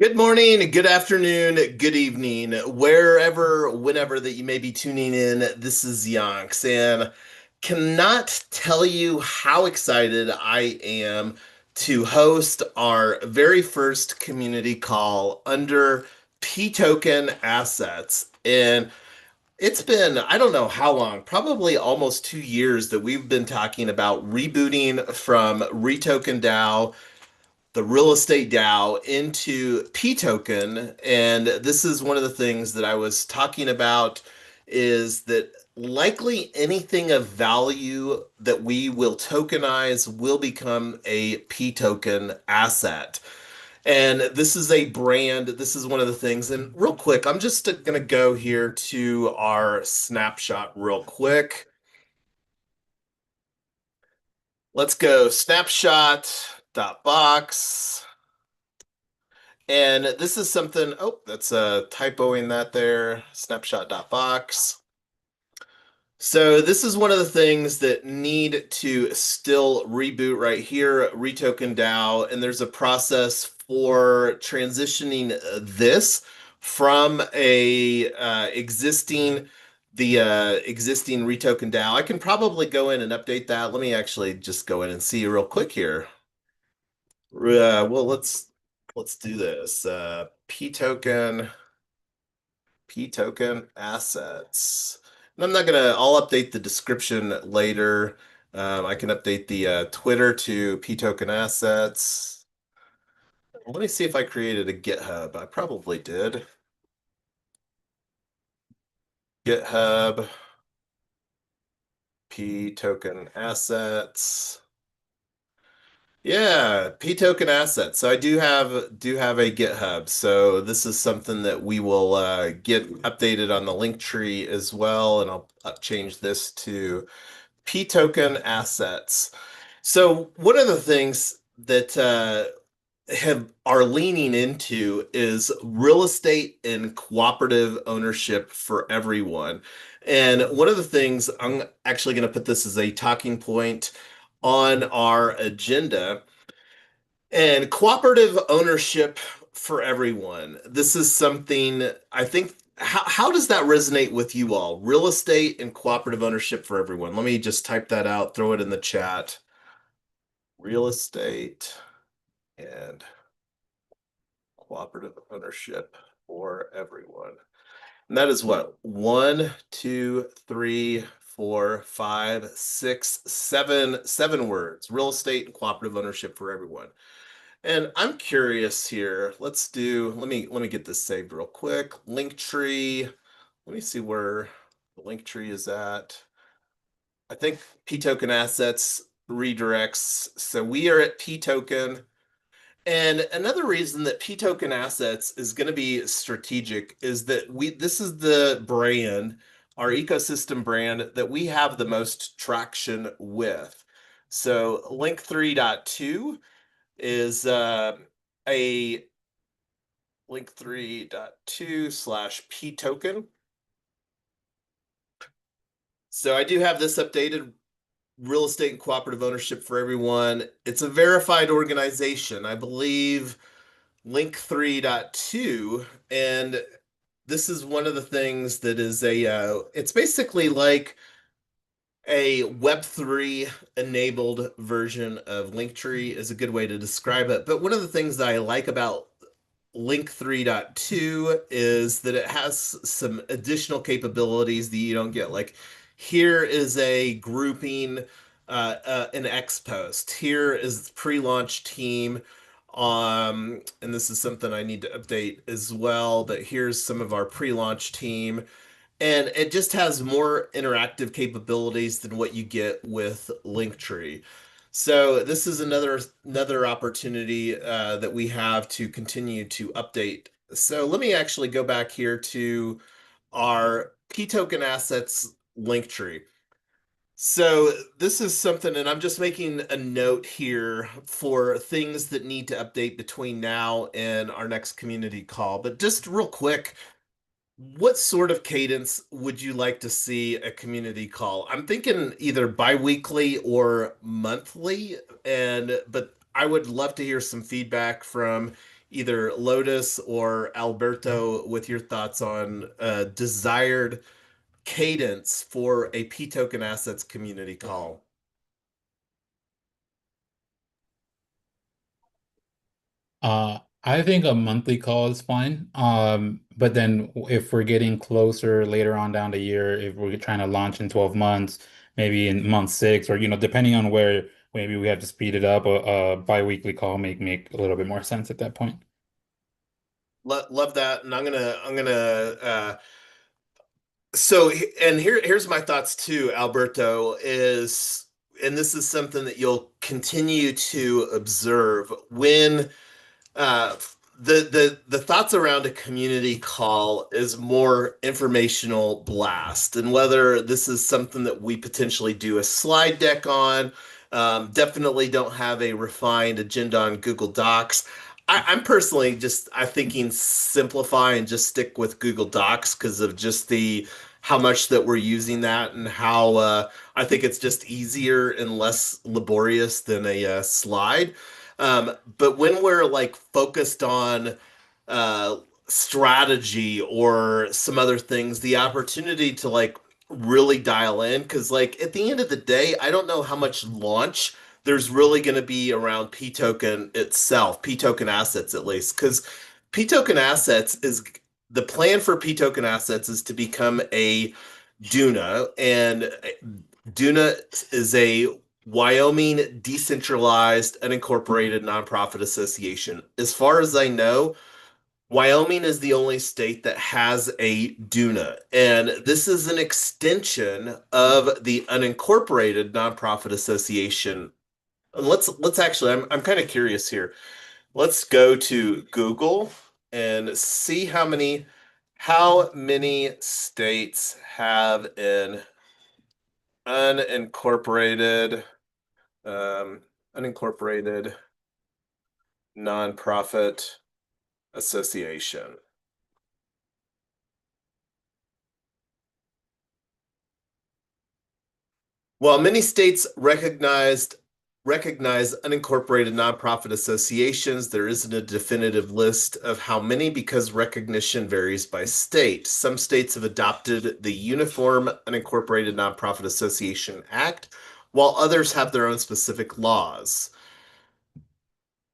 Good morning, good afternoon, good evening, wherever, whenever that you may be tuning in. This is Yonks, and cannot tell you how excited I am to host our very first community call under pToken Assets. And it's been, I don't know how long, probably almost 2 years that we've been talking about rebooting from Retoken DAO, the real estate DAO, into pToken. And this is one of the things that I was talking about, is that likely anything of value that we will tokenize will become a pToken asset. And this is a brand, this is one of the things. And real quick, I'm just going to go here to our snapshot real quick. Let's go snapshot.box. And this is something, oh, that's a typoing that there, snapshot.box. So this is one of the things that need to still reboot right here, Retoken DAO, and there's a process for transitioning this from a existing existing Retoken DAO. I can probably go in and update that. Let me actually just go in and see real quick here. Well, let's do this. pToken assets. And I'm not gonna, I'll update the description later. I can update the Twitter to pToken assets. Let me see if I created a GitHub. I probably did. GitHub, pToken assets. Yeah, pToken assets. So I do have a GitHub. So this is something that we will get updated on the link tree as well, and I'll change this to pToken assets. So one of the things that have are leaning into is real estate and cooperative ownership for everyone. And one of the things, I'm actually going to put this as a talking point on our agenda, and cooperative ownership for everyone. This is something I think, how does that resonate with you all? Real estate and cooperative ownership for everyone. Let me just type that out, throw it in the chat. Real estate and cooperative ownership for everyone. And that is what? 1, 2, 3, 4, 5, 6, 7 words. Real estate and cooperative ownership for everyone. And I'm curious here. Let me get this saved real quick. Linktree. Let me see where the Linktree is at. I think pToken assets redirects. So we are at pToken. And another reason that pToken assets is going to be strategic is that this is the brand, our ecosystem brand, that we have the most traction with. So Link 3.2 is a Link 3.2 slash pToken. So I do have this updated, real estate and cooperative ownership for everyone. It's a verified organization, I believe. Link 3.2, and this is one of the things that is it's basically like a Web3 enabled version of Linktree is a good way to describe it. But one of the things that I like about Link 3.2 is that it has some additional capabilities that you don't get. Like, here is a grouping, an X post. Here is the pre-launch team. And this is something I need to update as well, but here's some of our pre-launch team. And it just has more interactive capabilities than what you get with Linktree. So this is another opportunity that we have to continue to update. So let me actually go back here to our pToken assets Linktree. So this is something, and I'm just making a note here for things that need to update between now and our next community call. But just real quick, what sort of cadence would you like to see a community call? I'm thinking either bi-weekly or monthly, but I would love to hear some feedback from either Lotus or Alberto with your thoughts on desired cadence for a pToken Assets community call. I think a monthly call is fine. But then if we're getting closer later on down the year, if we're trying to launch in 12 months, maybe in month six, or depending on where maybe we have to speed it up, a bi-weekly call make a little bit more sense at that point. Love that, and I'm gonna so and here's my thoughts too, Alberto, is and this is something that you'll continue to observe when uh, the thoughts around a community call is more informational blast, and whether this is something that we potentially do a slide deck on. Definitely don't have a refined agenda on Google Docs. I'm personally just I thinking simplify and just stick with Google Docs because of just the how much that we're using that and how I think it's just easier and less laborious than a slide. But when we're like focused on uh, strategy or some other things, the opportunity to like really dial in, because like at the end of the day, I don't know how much launch there's really going to be around pToken itself, pToken assets at least, because pToken assets is the plan for pToken assets is to become a Duna, and Duna is a Wyoming decentralized unincorporated nonprofit association. As far as I know, Wyoming is the only state that has a Duna, and this is an extension of the unincorporated nonprofit association. Let's actually, I'm kind of curious here. Let's go to Google and see how many states have an unincorporated um, unincorporated nonprofit association. While many states recognize unincorporated nonprofit associations, there isn't a definitive list of how many because recognition varies by state. Some states have adopted the Uniform Unincorporated Nonprofit Association Act, while others have their own specific laws.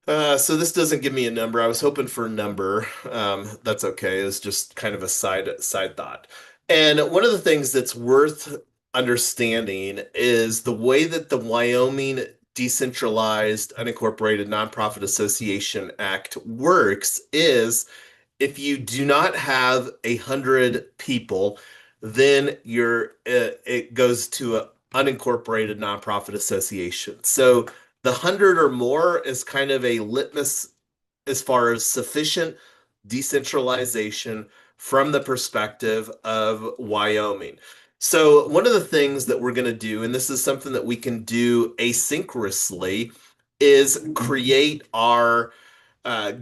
So this doesn't give me a number. I was hoping for a number. That's okay. It's just kind of a side thought. And one of the things that's worth understanding is the way that the Wyoming Decentralized Unincorporated Nonprofit Association Act works is if you do not have 100 people, then it goes to an unincorporated nonprofit association. So the 100 or more is kind of a litmus as far as sufficient decentralization from the perspective of Wyoming. So one of the things that we're going to do, and this is something that we can do asynchronously, is create our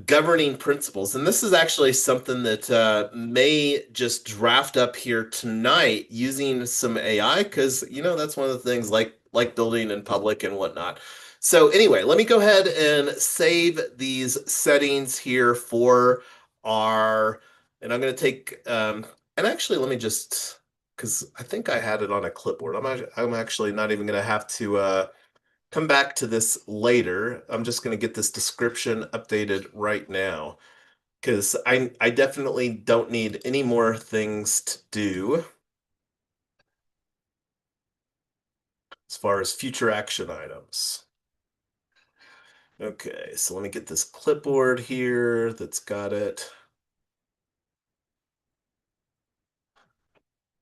governing principles. And this is actually something that may just draft up here tonight using some AI because that's one of the things like building in public and whatnot. So anyway, let me go ahead and save these settings here for our, and I'm going to take, and actually let me just, because I think I had it on a clipboard. I'm actually not even going to have to come back to this later. I'm just going to get this description updated right now because I definitely don't need any more things to do as far as future action items. Okay, so let me get this clipboard here that's got it.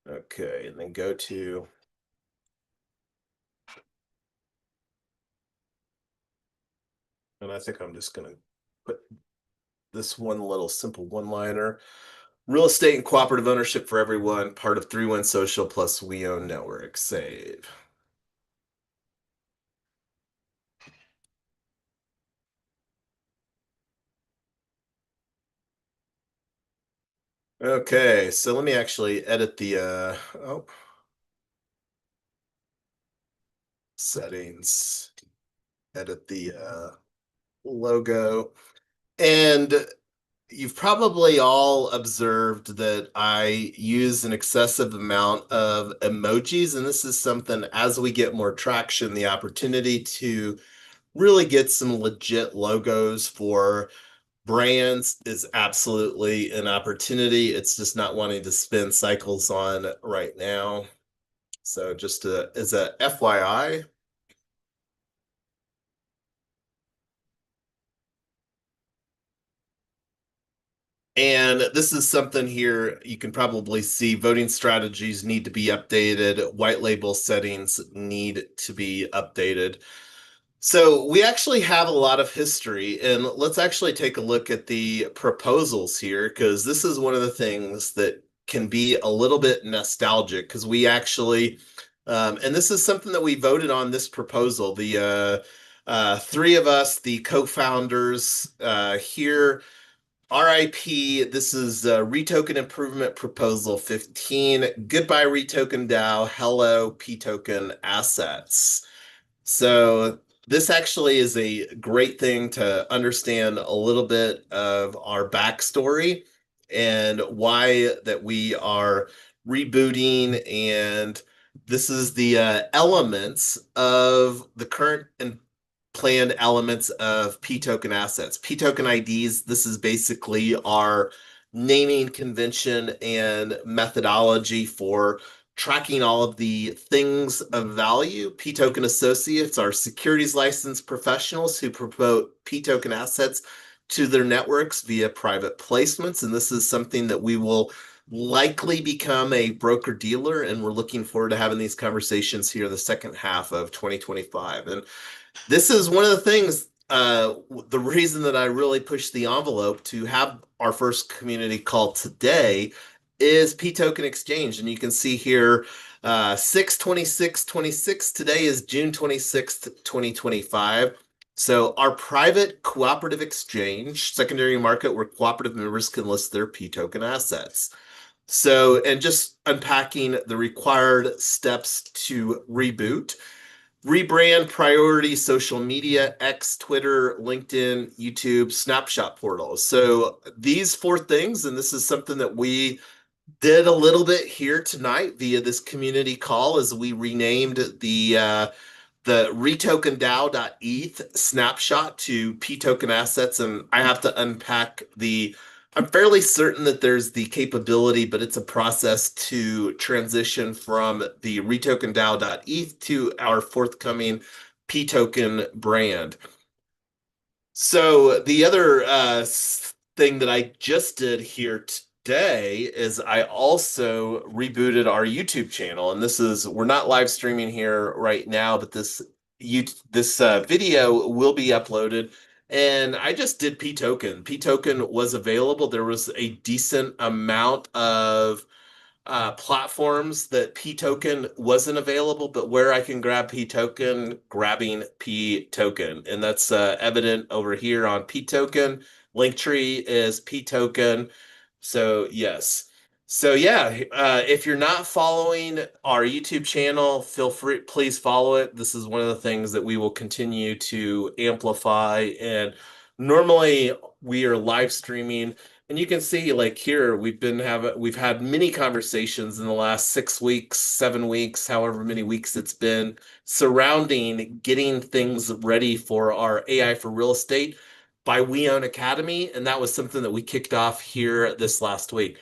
Okay, and then go to, and I think I'm just going to put this one little simple one-liner. Real estate and cooperative ownership for everyone, part of 3-1 Social plus We Own Network. Save. Okay, so let me actually edit the settings. Edit the logo. And you've probably all observed that I use an excessive amount of emojis, and this is something as we get more traction, the opportunity to really get some legit logos for brands is absolutely an opportunity. It's just not wanting to spend cycles on right now. So just as a FYI. And this is something here you can probably see voting strategies need to be updated, white label settings need to be updated. So we actually have a lot of history, and let's actually take a look at the proposals here, because this is one of the things that can be a little bit nostalgic, because we actually, and this is something that we voted on this proposal. The three of us, the co-founders here, RIP, this is Retoken Improvement Proposal 15. Goodbye, Retoken DAO. Hello, pToken Assets. So this actually is a great thing to understand a little bit of our backstory and why that we are rebooting. And this is the elements of the current and planned elements of pToken assets. pToken IDs, this is basically our naming convention and methodology for tracking all of the things of value. pToken associates are securities licensed professionals who promote pToken assets to their networks via private placements. And this is something that we will likely become a broker dealer. And we're looking forward to having these conversations here the second half of 2025. And this is one of the things, the reason that I really pushed the envelope to have our first community call today is pToken Exchange. And you can see here, 6/26/26. Today is June 26th, 2025. So our private cooperative exchange, secondary market where cooperative members can list their pToken assets. So, and just unpacking the required steps to reboot. Rebrand, priority, social media, X, Twitter, LinkedIn, YouTube, snapshot portals. So these four things, and this is something that we did a little bit here tonight via this community call as we renamed the retokendao.eth snapshot to pToken assets. And I have to unpack I'm fairly certain that there's the capability, but it's a process to transition from the retokendao.eth to our forthcoming pToken brand. So the other thing that I just did here today is I also rebooted our YouTube channel, and we're not live streaming here right now, but this video will be uploaded. And I just did pToken. pToken was available. There was a decent amount of platforms that pToken wasn't available, but where I can grab pToken, grabbing pToken. And that's evident over here on pToken. Linktree is pToken. So, yes. So, yeah, if you're not following our YouTube channel, feel free, please follow it. This is one of the things that we will continue to amplify. And normally we are live streaming and you can see, like here, we've had many conversations in the last 6 weeks, 7 weeks, however many weeks it's been, surrounding getting things ready for our AI for real estate by We Own Academy, and that was something that we kicked off here this last week.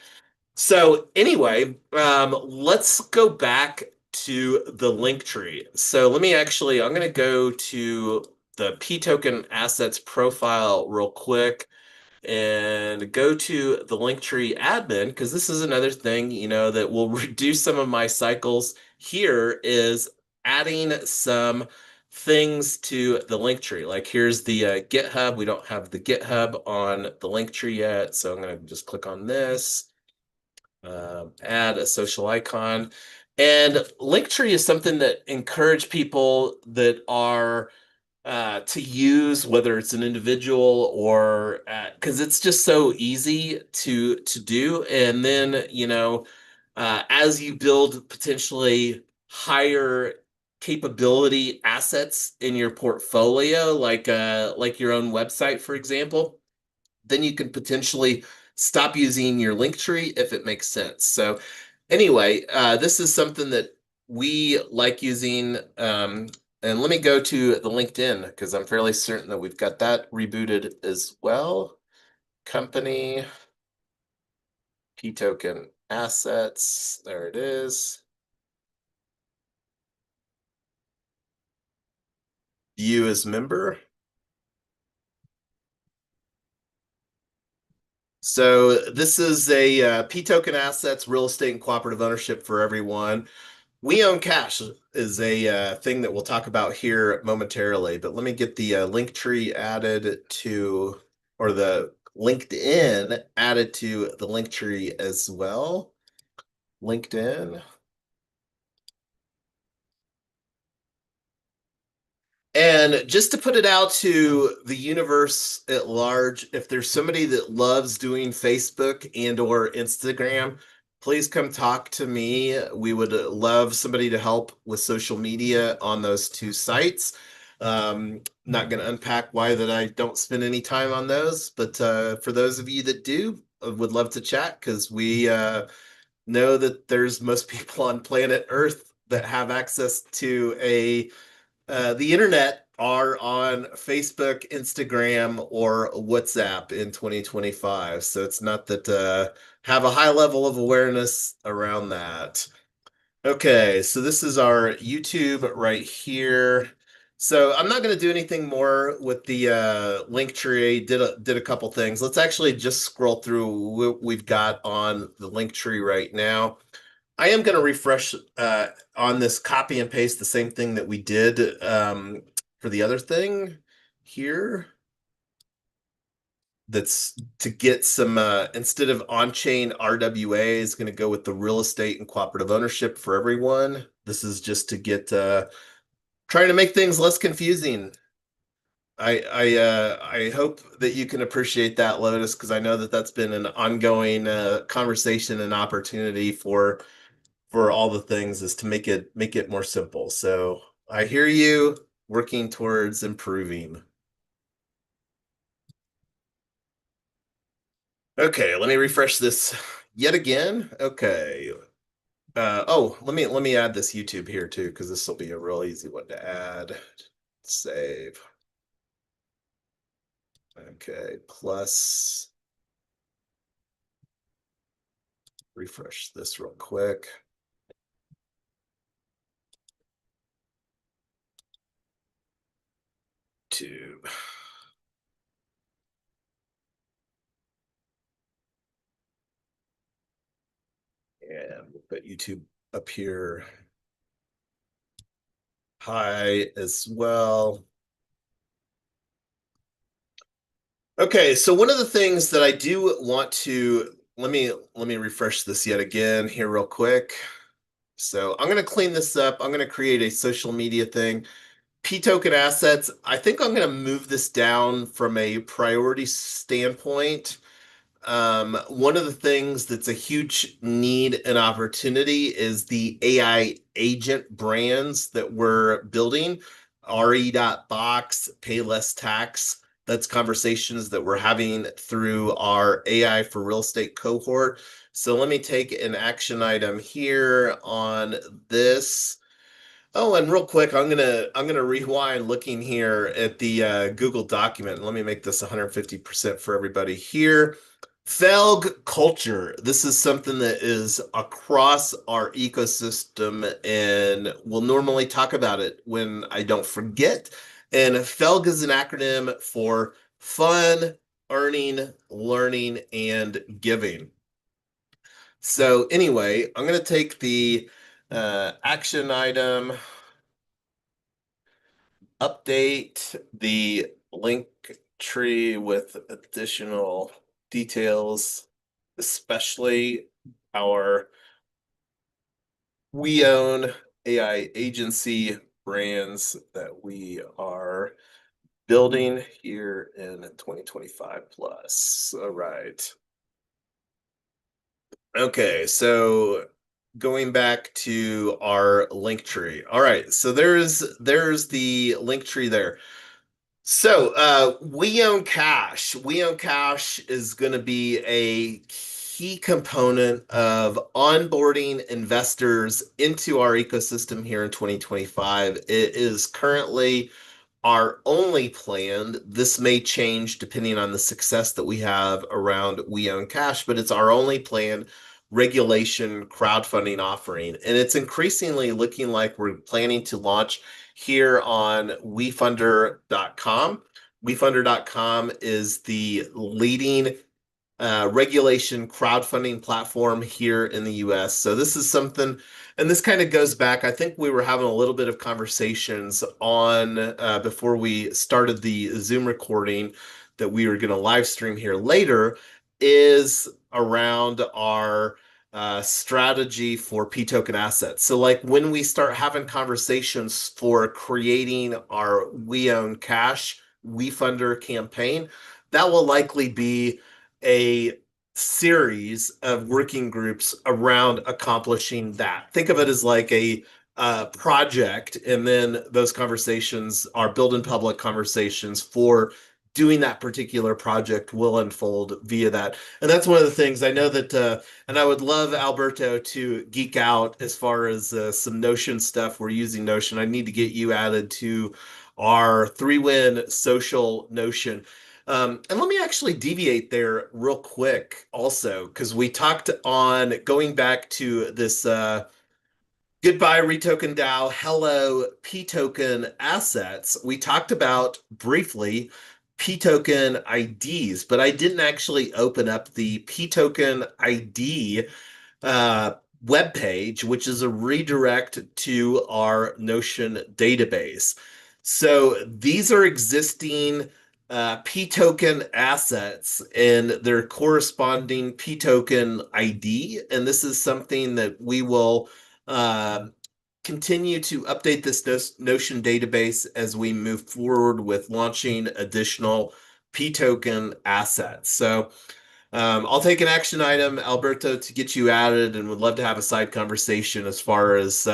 So anyway, let's go back to the link tree. So I'm going to go to the pToken assets profile real quick and go to the Linktree admin because this is another thing, that will reduce some of my cycles here is adding some things to the Linktree. Like here's the GitHub. We don't have the GitHub on the Linktree yet, so I'm going to just click on this, add a social icon. And Linktree is something that encourage people that are to use, whether it's an individual or because it's just so easy to do. And then as you build potentially higher capability assets in your portfolio, like your own website, for example, then you can potentially stop using your link tree if it makes sense. So anyway, this is something that we like using. And let me go to the LinkedIn because I'm fairly certain that we've got that rebooted as well. Company, pToken assets. There it is. View as member. So this is a pToken assets, real estate and cooperative ownership for everyone. We own cash is a thing that we'll talk about here momentarily, but let me get the link tree added to, or the LinkedIn added to the link tree as well. LinkedIn. And just to put it out to the universe at large, if there's somebody that loves doing Facebook and or Instagram, please come talk to me. We would love somebody to help with social media on those two sites. Not going to unpack why that I don't spend any time on those, but for those of you that do, I would love to chat because we know that there's most people on planet Earth that have access to the internet are on Facebook, Instagram, or WhatsApp in 2025. So it's not that have a high level of awareness around that. Okay, so this is our YouTube right here. So I'm not going to do anything more with the link tree. Did a couple things. Let's actually just scroll through what we've got on the link tree right now. I am going to refresh on this copy and paste the same thing that we did for the other thing here. That's to get some, instead of on-chain RWA, is going to go with the real estate and cooperative ownership for everyone. This is just to get, trying to make things less confusing. I hope that you can appreciate that, Lotus, because I know that that's been an ongoing conversation and opportunity for all the things is to make it more simple. So I hear you working towards improving. Okay, let me refresh this yet again. Okay. Oh, let me add this YouTube here too, because this will be a real easy one to add. Save. Okay, plus refresh this real quick. Tube. And we'll put YouTube up here high as well. Okay, so one of the things that I do want to let me refresh this yet again here real quick. So I'm going to clean this up. I'm going to create a social media thing. pToken assets. I think I'm going to move this down from a priority standpoint. One of the things that's a huge need and opportunity is the AI agent brands that we're building. RE.box, pay less tax. That's conversations that we're having through our AI for real estate cohort. So let me take an action item here on this. Oh, and real quick, I'm gonna rewind looking here at the Google document. Let me make this 150% for everybody here. Felg culture. This is something that is across our ecosystem, and we'll normally talk about it when I don't forget. And Felg is an acronym for fun, earning, learning, and giving. So anyway, I'm gonna take the action item, update the link tree with additional details, especially our we own AI agency brands that we are building here in 2025 plus. All right. Okay, so going back to our link tree. All right, so there's the link tree there. So, we own cash. We own cash is going to be a key component of onboarding investors into our ecosystem here in 2025. It is currently our only plan. This may change depending on the success that we have around We Own Cash, but it's our only plan regulation crowdfunding offering. And it's increasingly looking like we're planning to launch here on wefunder.com. WeFunder.com is the leading regulation crowdfunding platform here in the US. So this is something, and this kind of goes back. I think we were having a little bit of conversations on before we started the Zoom recording that we were going to live stream here later, is around our strategy for pToken assets. So, like when we start having conversations for creating our We Own Cash WeFunder campaign, that will likely be a series of working groups around accomplishing that. Think of it as like a project, and then those conversations are built in public conversations for doing that particular project will unfold via that. And that's one of the things I know that, and I would love Alberto to geek out as far as some Notion stuff. We're using Notion. I need to get you added to our 3Win social Notion. And let me actually deviate there real quick also, because we talked on going back to this goodbye retoken DAO, hello pToken assets. We talked about briefly pToken IDs, but I didn't actually open up the pToken ID uh, web page, which is a redirect to our Notion database. So these are existing pToken assets and their corresponding pToken ID. And this is something that we will uh, continue to update this Notion database as we move forward with launching additional pToken assets. So I'll take an action item, Alberto, to get you added, and would love to have a side conversation as far as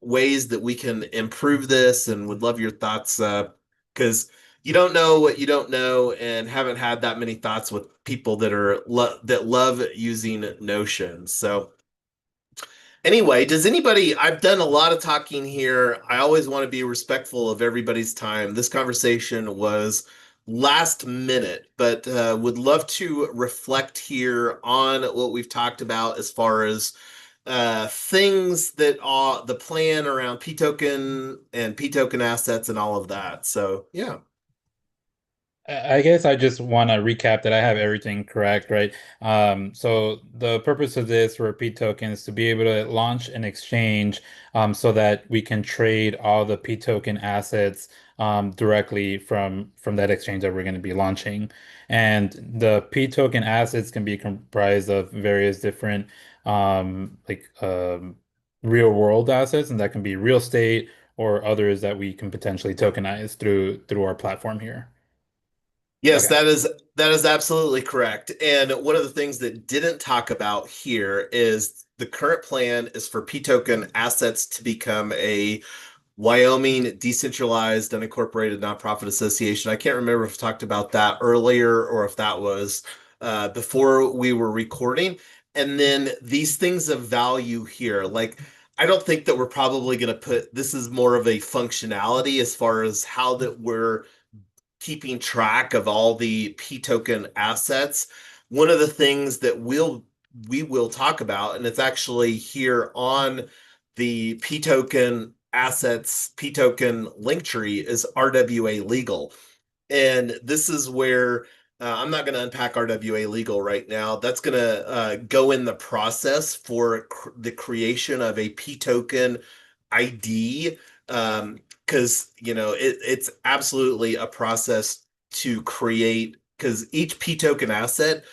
ways that we can improve this, and would love your thoughts because you don't know what you don't know, and haven't had that many thoughts with people that are that love using Notion. So anyway, does anybody, I've done a lot of talking here. I always want to be respectful of everybody's time. This conversation was last minute, but would love to reflect here on what we've talked about as far as things that are the plan around pToken and pToken assets and all of that. So, yeah. I guess I just want to recap that I have everything correct, right? So the purpose of this for pToken is to be able to launch an exchange so that we can trade all the pToken assets directly from that exchange that we're going to be launching. And the pToken assets can be comprised of various different like real world assets, and that can be real estate or others that we can potentially tokenize through our platform here. Yes, Okay. that is absolutely correct. And one of the things that didn't talk about here is the current plan is for pToken assets to become a Wyoming Decentralized Unincorporated Nonprofit Association. I can't remember if I talked about that earlier or if that was before we were recording. And then these things of value here, like I don't think that we're probably going to put this is more of a functionality as far as how that we're keeping track of all the pToken assets. One of the things that we will talk about, and it's actually here on the pToken assets, pToken link tree, is RWA legal. And this is where I'm not going to unpack RWA legal right now. That's going to go in the process for the creation of a pToken ID. Because it's absolutely a process to create, because each pToken asset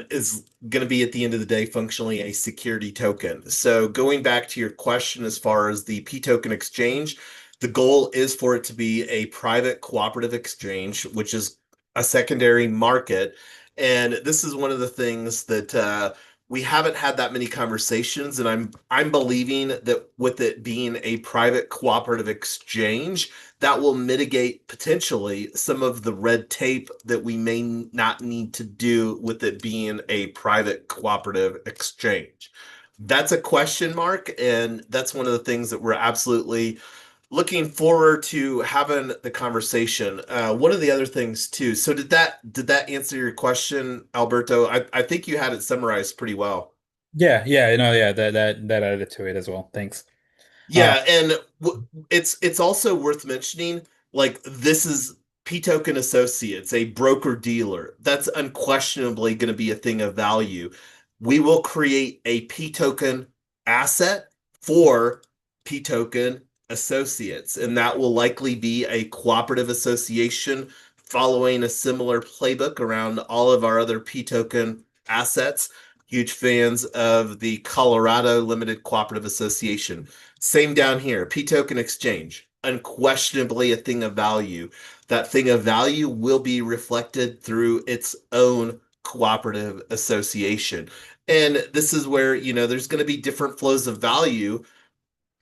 is going to be at the end of the day functionally a security token. So going back to your question as far as the pToken exchange, the goal is for it to be a private cooperative exchange, which is a secondary market. And this is one of the things that we haven't had that many conversations, and I'm believing that with it being a private cooperative exchange, that will mitigate potentially some of the red tape that we may not need to do with it being a private cooperative exchange. That's a question mark, and that's one of the things that we're absolutely looking forward to having the conversation. One of the other things too. So did that answer your question, Alberto? I think you had it summarized pretty well. Yeah, yeah, that added to it as well. Thanks. Uh, Yeah, and it's also worth mentioning, like this is pToken Associates, a broker dealer. That's unquestionably going to be a thing of value. We will create a pToken asset for pToken Associates, and that will likely be a cooperative association following a similar playbook around all of our other pToken assets. Huge fans of the Colorado Limited Cooperative Association. Same down here. pToken exchange, unquestionably a thing of value. That thing of value will be reflected through its own cooperative association. And this is where, there's going to be different flows of value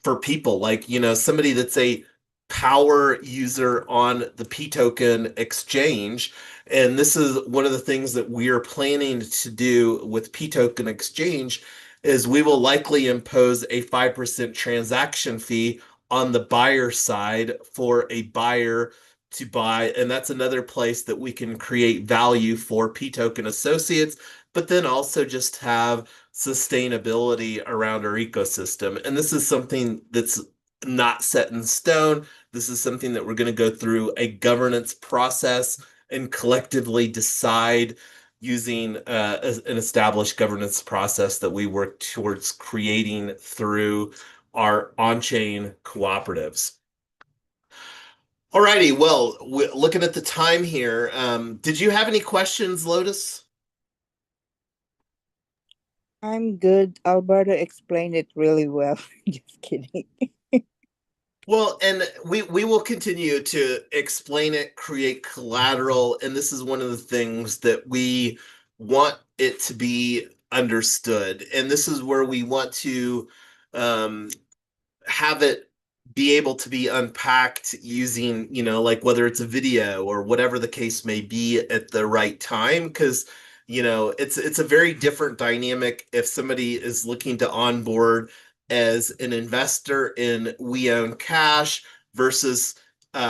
for people like somebody that's a power user on the pToken exchange. And this is one of the things that we are planning to do with pToken exchange is we will likely impose a 5% transaction fee on the buyer side for a buyer to buy. And that's another place that we can create value for pToken associates, but then also just have sustainability around our ecosystem. And this is something that's not set in stone. This is something that we're going to go through a governance process and collectively decide using an established governance process that we work towards creating through our on-chain cooperatives. Alrighty, well, looking at the time here, did you have any questions, Lotus? I'm good. Alberto explained it really well. Just kidding. Well, and we will continue to explain it, create collateral, and this is one of the things that we want it to be understood. And this is where we want to um, have it be able to be unpacked using, like whether it's a video or whatever the case may be at the right time. Because, it's a very different dynamic if somebody is looking to onboard as an investor in We Own Cash versus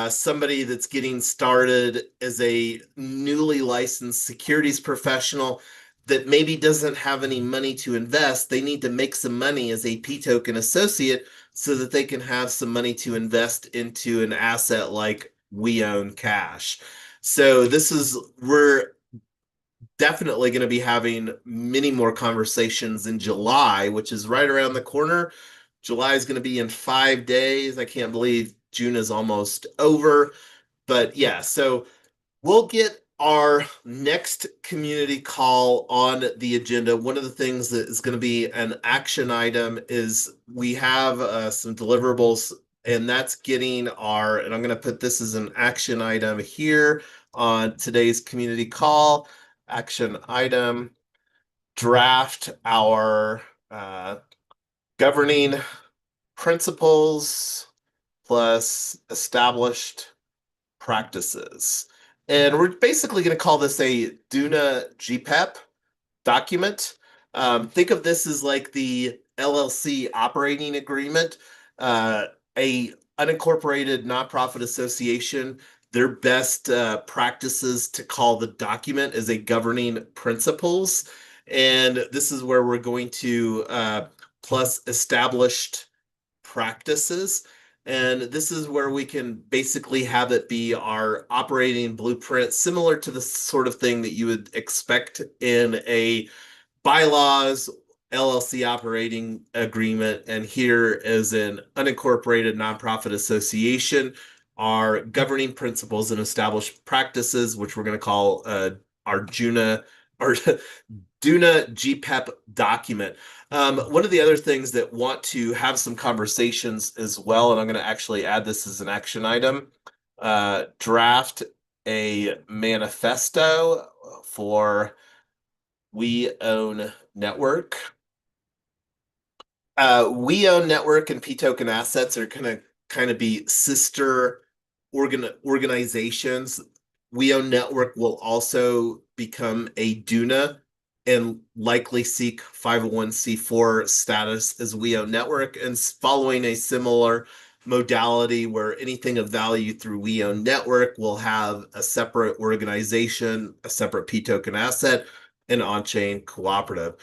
somebody that's getting started as a newly licensed securities professional that maybe doesn't have any money to invest. They need to make some money as a pToken associate so that they can have some money to invest into an asset like We Own Cash. So we're definitely going to be having many more conversations in July, which is right around the corner. July is going to be in 5 days. I can't believe June is almost over. But yeah, so we'll get our next community call on the agenda. One of the things that is going to be an action item is we have some deliverables, and that's and I'm going to put this as an action item here on today's community call. Action item, draft our governing principles plus established practices. And we're basically going to call this a Duna GPEP document. Think of this as like the LLC operating agreement, uh, a unincorporated nonprofit association. Their best practices to call the document is a governing principles. And this is where we're going to plus established practices. And this is where we can basically have it be our operating blueprint, similar to the sort of thing that you would expect in a bylaws LLC operating agreement. And here is an unincorporated nonprofit association, our governing principles and established practices, which we're going to call our JUNA or Duna GPEP document. One of the other things that want to have some conversations as well, and I'm going to actually add this as an action item, draft a manifesto for We Own Network. We Own Network and pToken Assets are gonna kind of be sister organizations. We Own Network will also become a DUNA and likely seek 501(c)(4) status as We Own Network, and following a similar modality where anything of value through We Own Network will have a separate organization, a separate pToken asset, and on-chain cooperative.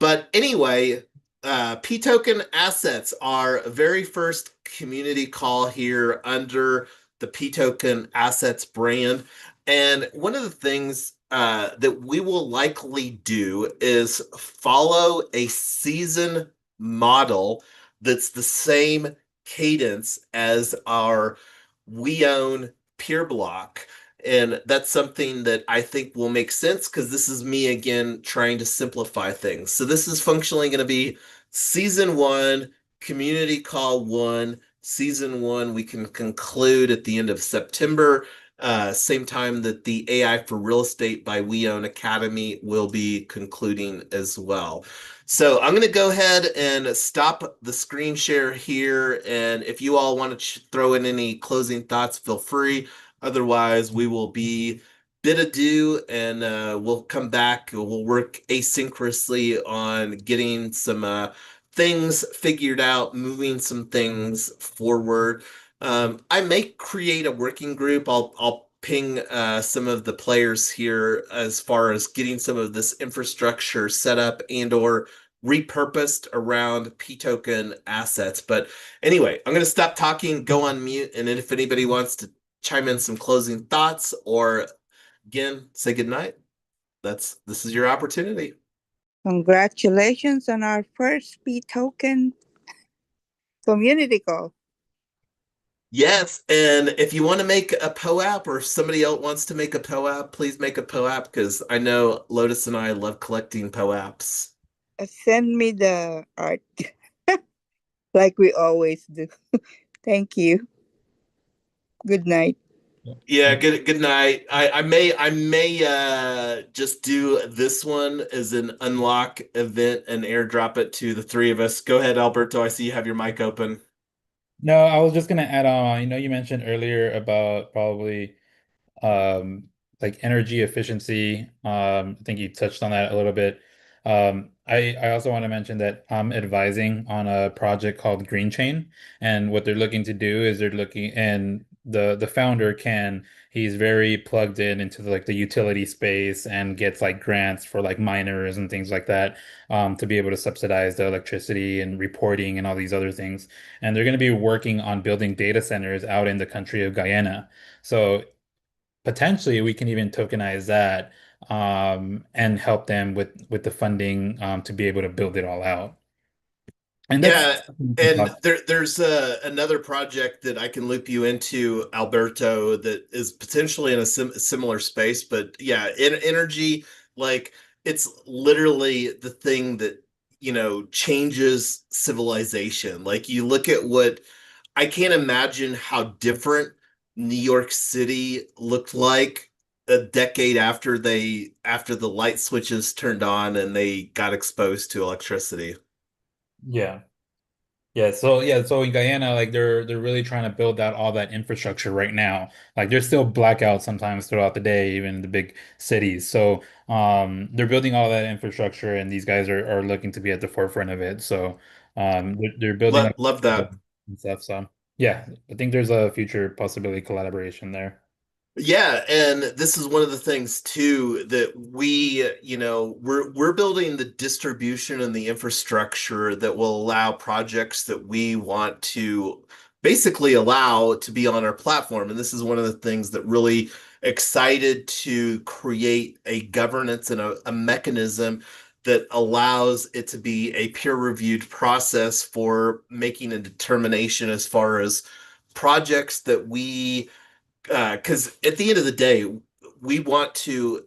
But anyway, pToken assets, our very first community call here under the pToken assets brand. And one of the things that we will likely do is follow a season model that's the same cadence as our We Own peer block. And that's something that I think will make sense because this is me again trying to simplify things. So this is functionally going to be season one, community call one. Season one, we can conclude at the end of September, same time that the AI for Real Estate by We Own Academy will be concluding as well. So I'm going to go ahead and stop the screen share here. And if you all want to throw in any closing thoughts, feel free. Otherwise, we will be bid adieu and we'll come back. We'll work asynchronously on getting some things figured out, moving some things forward. I may create a working group. I'll ping some of the players here as far as getting some of this infrastructure set up and or repurposed around pToken assets. But anyway, I'm going to stop talking, go on mute, and then if anybody wants to chime in some closing thoughts or again say goodnight, this is your opportunity. Congratulations on our first pToken community call. Yes, and if you want to make a POAP or if somebody else wants to make a POAP, please make a POAP because I know Lotus and I love collecting POAPs. Send me the art like we always do. Thank you. Good night. Yeah, good night. I may just do this one as an unlock event and airdrop it to the three of us. Go ahead, Alberto. I see you have your mic open. No, I was just gonna add on, you mentioned earlier about probably um like energy efficiency. I think you touched on that a little bit. I also want to mention that I'm advising on a project called Green Chain, and what they're looking to do is they're looking, and the founder he's very plugged in into like the utility space and gets like grants for like miners and things like that, to be able to subsidize the electricity and reporting and all these other things. And they're going to be working on building data centers out in the country of Guyana. So potentially we can even tokenize that, and help them with the funding, to be able to build it all out. And that's Yeah, and there's another project that I can loop you into, Alberto, that is potentially in a similar space. But yeah, energy, like it's literally the thing that, changes civilization. Like you look at what I can't imagine how different New York City looked like a decade after the light switches turned on and they got exposed to electricity. yeah. So in Guyana, like they're really trying to build out all that infrastructure right now. Like there's still blackouts sometimes throughout the day, even in the big cities. So they're building all that infrastructure, and these guys are looking to be at the forefront of it. So they're building up Love that. and stuff. So yeah, I think there's a future possibility collaboration there. Yeah, and this is one of the things too that we're building the distribution and the infrastructure that will allow projects that we want to basically allow to be on our platform. And this is one of the things that really excited to create a governance and a mechanism that allows it to be a peer-reviewed process for making a determination as far as projects that we because at the end of the day, we want to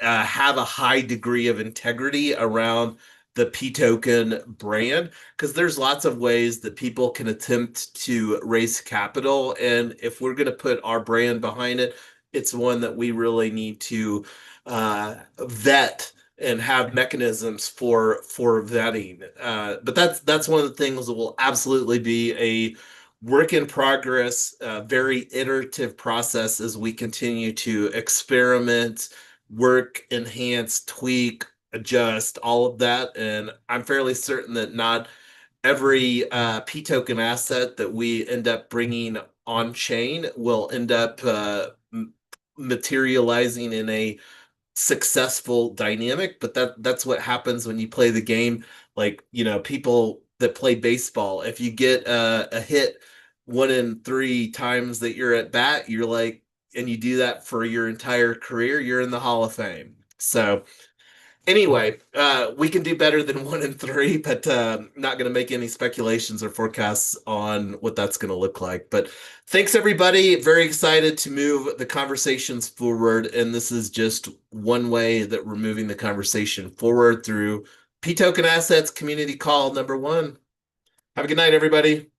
have a high degree of integrity around the pToken brand because there's lots of ways that people can attempt to raise capital. And if we're going to put our brand behind it, it's one that we really need to vet and have mechanisms for vetting. But that's one of the things that will absolutely be a work in progress, very iterative process as we continue to experiment, work, enhance, tweak, adjust, all of that. And I'm fairly certain that not every pToken asset that we end up bringing on chain will end up materializing in a successful dynamic, but that's what happens when you play the game. Like, people that play baseball, if you get a hit 1 in 3 times that you're at bat, you're like, and you do that for your entire career, you're in the Hall of Fame. So anyway, we can do better than 1 in 3, but not going to make any speculations or forecasts on what that's going to look like. But thanks, everybody. Very excited to move the conversations forward. And this is just one way that we're moving the conversation forward through pToken Assets Community Call number 1. Have a good night, everybody.